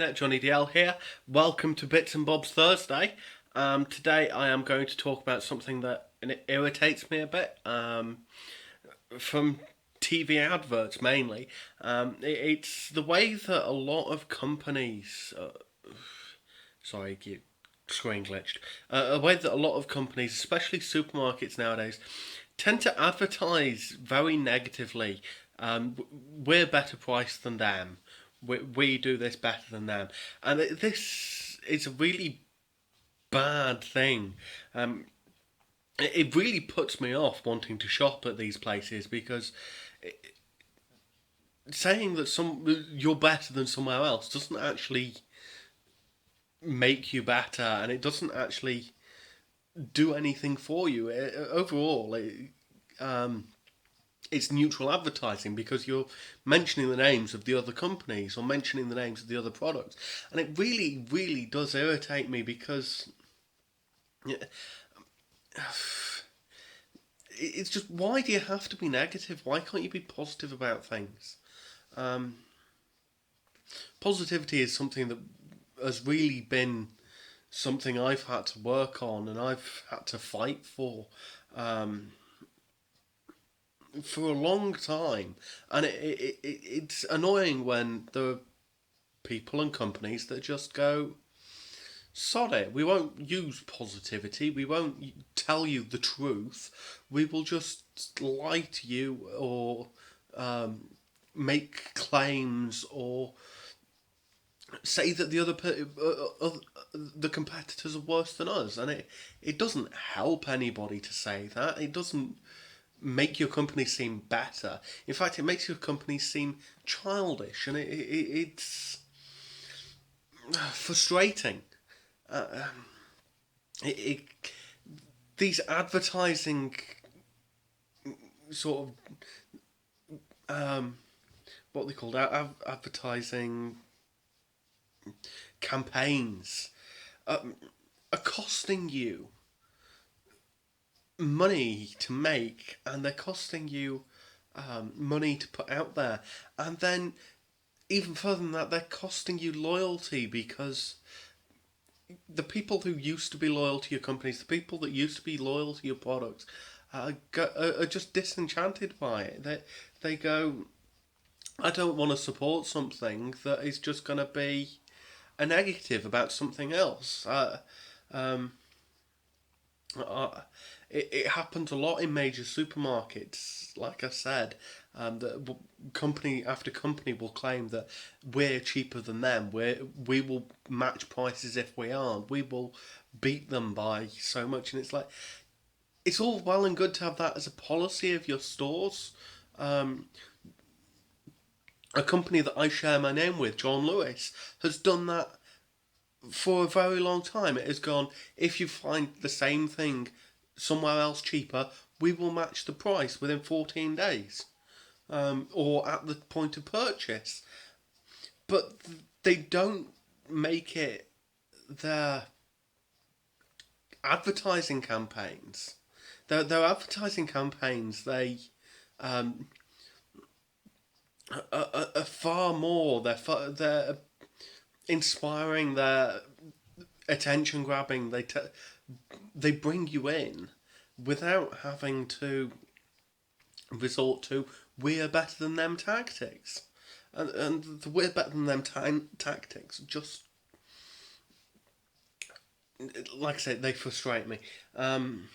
internet, Johnny DL here. Welcome to Bits and Bobs Thursday. Today I am going to talk about something that irritates me a bit from TV adverts mainly. It's the way that a lot of companies. Sorry, you screen glitched. A way that a lot of companies, especially supermarkets nowadays, tend to advertise very negatively. We're better priced than them. We do this better than them, and this is a really bad thing. Um, it really puts me off wanting to shop at these places because saying that you're better than somewhere else doesn't actually make you better, and it doesn't actually do anything for you. Overall, it's neutral advertising because you're mentioning the names of the other companies or mentioning the names of the other products, and it really, really does irritate me because it's just, why do you have to be negative? Why can't you be positive about things? Um, Positivity is something that has really been something I've had to work on and I've had to fight um, for a long time, and it's annoying when there are people and companies that just go, sod it, we won't use positivity, we won't tell you the truth, we will just lie to you or um, make claims or say that the competitors are worse than us, and it doesn't help anybody to say that. It doesn't make your company seem better. In fact, it makes your company seem childish, and it's frustrating. Uh, it, it These advertising sort of what they called advertising campaigns are costing you money to make, and they're costing you money to put out there, and then even further than that, they're costing you loyalty because the people who used to be loyal to your companies, the people that used to be loyal to your products, are just disenchanted by it. They go, I don't want to support something that is just going to be a negative about something else. Um, uh, it happens a lot in major supermarkets. Like I said, that company after company will claim that we're cheaper than them. We will match prices if we aren't. We will beat them by so much, and it's like, it's all well and good to have that as a policy of your stores. Um, a company that I share my name with, John Lewis, has done that for a very long time. It has gone, if you find the same thing somewhere else cheaper, we will match the price within 14 days, or at the point of purchase. But they don't make it their advertising campaigns. Their advertising campaigns, um, are far more. They're inspiring. They're attention grabbing. They bring you in without having to resort to we're better than them tactics. And the we're better than them tactics just, like I said, they frustrate me. Um,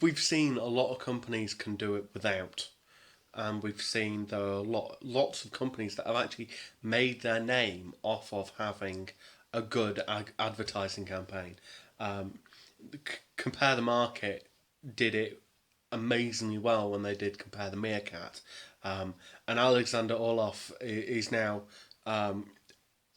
we've seen a lot of companies can do it without. And we've seen there are lots of companies that have actually made their name off of having a good advertising campaign. Um, Compare the Market did it amazingly well when they did Compare the Meerkat, and Alexander Orlov is now um,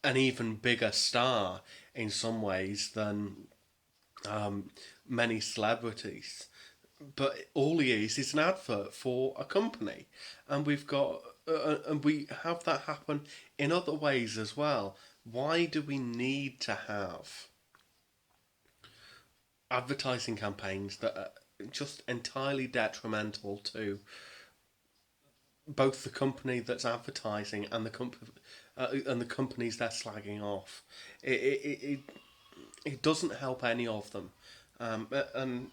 an even bigger star in some ways than um, many celebrities. But all he is an advert for a company, and we have that happen in other ways as well. Why do we need to have advertising campaigns that are just entirely detrimental to both the company that's advertising and and the companies they're slagging off. It doesn't help any of them. And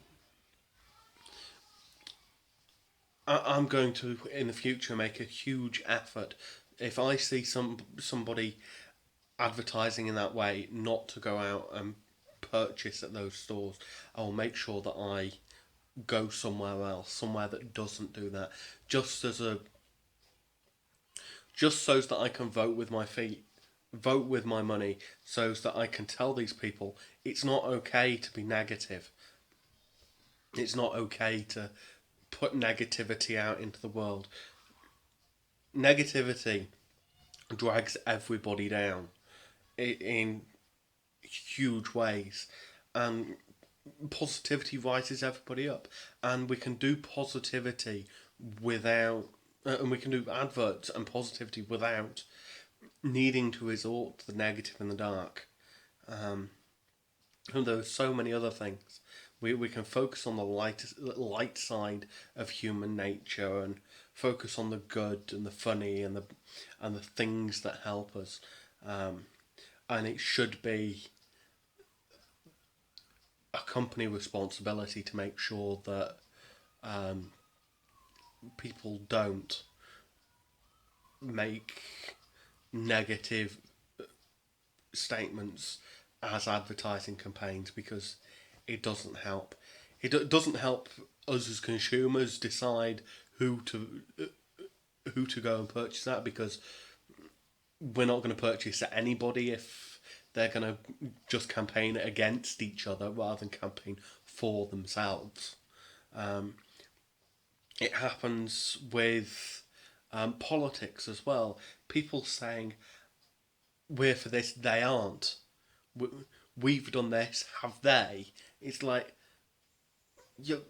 I'm going to, in the future, make a huge effort. If I see somebody advertising in that way, not to go out and purchase at those stores, I will make sure that I go somewhere else, somewhere that doesn't do that, just as a just so that I can vote with my feet, vote with my money, so that I can tell these people it's not okay to be negative. It's not okay to put negativity out into the world. Negativity drags everybody down in huge ways, and positivity rises everybody up. And we can do positivity without, and we can do adverts and positivity without needing to resort to the negative and the dark. And there are so many other things. We can focus on the light side of human nature and focus on the good and the funny and the things that help us. And it should be a company responsibility to make sure that people don't make negative statements as advertising campaigns, because it doesn't help. Doesn't help us as consumers decide who to go and purchase that, because we're not going to purchase at anybody if they're going to just campaign against each other rather than campaign for themselves. It happens with politics as well. People saying, we're for this, they aren't. We've done this, have they? It's like, you,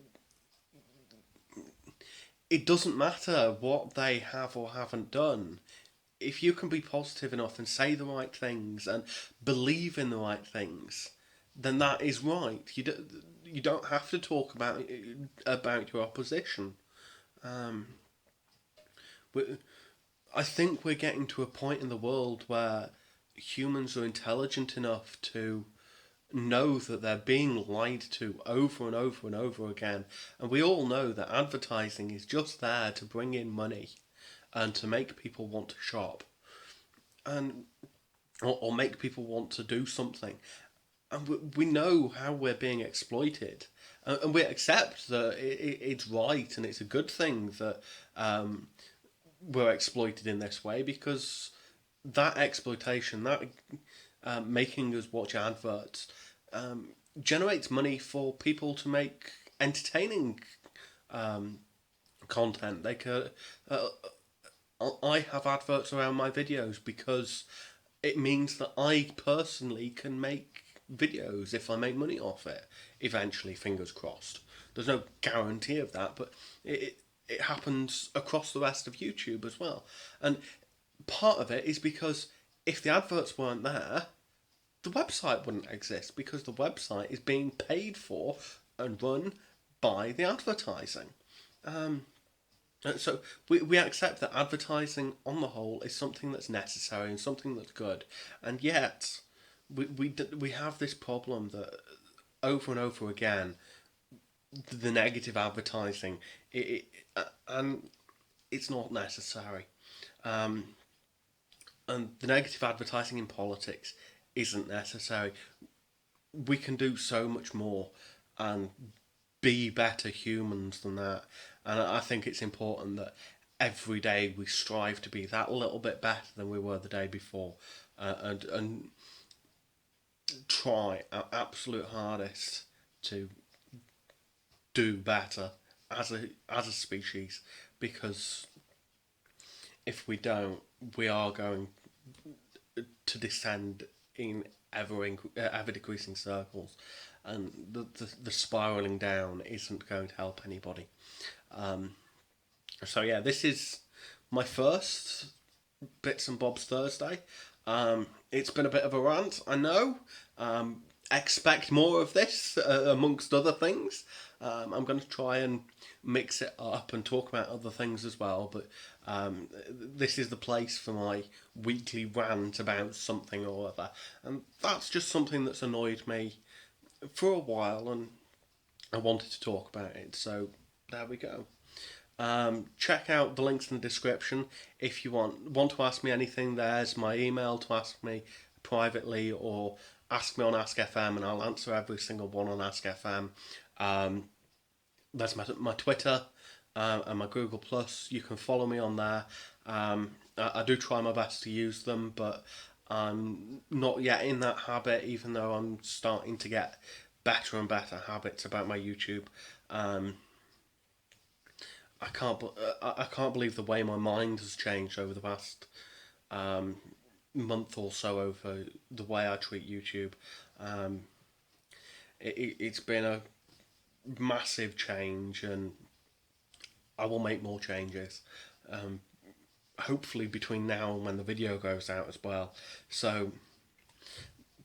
it doesn't matter what they have or haven't done. If you can be positive enough and say the right things and believe in the right things, then that is right. You don't have to talk about your opposition. I think we're getting to a point in the world where humans are intelligent enough to know that they're being lied to over and over and over again. And we all know that advertising is just there to bring in money and to make people want to shop, and or make people want to do something. And we know how we're being exploited. And we accept that it's right and it's a good thing that we're exploited in this way, because that exploitation, that making us watch adverts, generates money for people to make entertaining content. I have adverts around my videos because it means that I personally can make videos if I make money off it. Eventually, fingers crossed. There's no guarantee of that, but it happens across the rest of YouTube as well. And part of it is because if the adverts weren't there, the website wouldn't exist, because the website is being paid for and run by the advertising. So we accept that advertising on the whole is something that's necessary and something that's good, and yet we have this problem that over and over again, the negative advertising, and it's not necessary. And the negative advertising in politics isn't necessary. We can do so much more and be better humans than that. And I think it's important that every day we strive to be that little bit better than we were the day before, and try our absolute hardest to do better as a species, because if we don't, we are going to descend in ever decreasing circles, and the spiraling down isn't going to help anybody. So yeah, this is my first Bits and Bobs Thursday. It's been a bit of a rant, I know. Expect more of this, amongst other things. I'm going to try and mix it up and talk about other things as well, but This is the place for my weekly rant about something or other, and that's just something that's annoyed me for a while, and I wanted to talk about it. So there we go. Check out the links in the description if you want to ask me anything. There's my email to ask me privately, or ask me on Ask FM, and I'll answer every single one on Ask FM. There's my Twitter and my Google Plus. You can follow me on there. I do try my best to use them, but I'm not yet in that habit, even though I'm starting to get better and better habits about my YouTube. Um, I can't believe the way my mind has changed over the past um, month or so over the way I treat YouTube. Um, it's been a massive change, and I will make more changes. Um, Hopefully between now and when the video goes out as well. So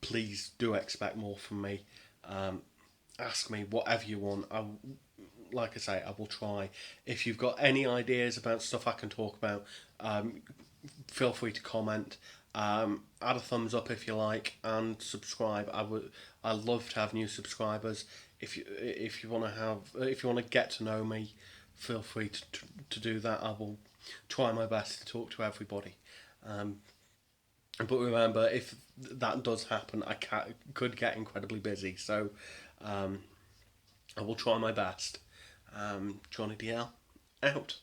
please do expect more from me. Um, Ask me whatever you want. Like I say, I will try. If you've got any ideas about stuff I can talk about, feel free to comment. Add a thumbs up if you like, and subscribe. I love to have new subscribers. If you want to get to know me, feel free to do that. I will try my best to talk to everybody. Um, but remember, if that does happen, could get incredibly busy. So I will try my best. Johnny DL out.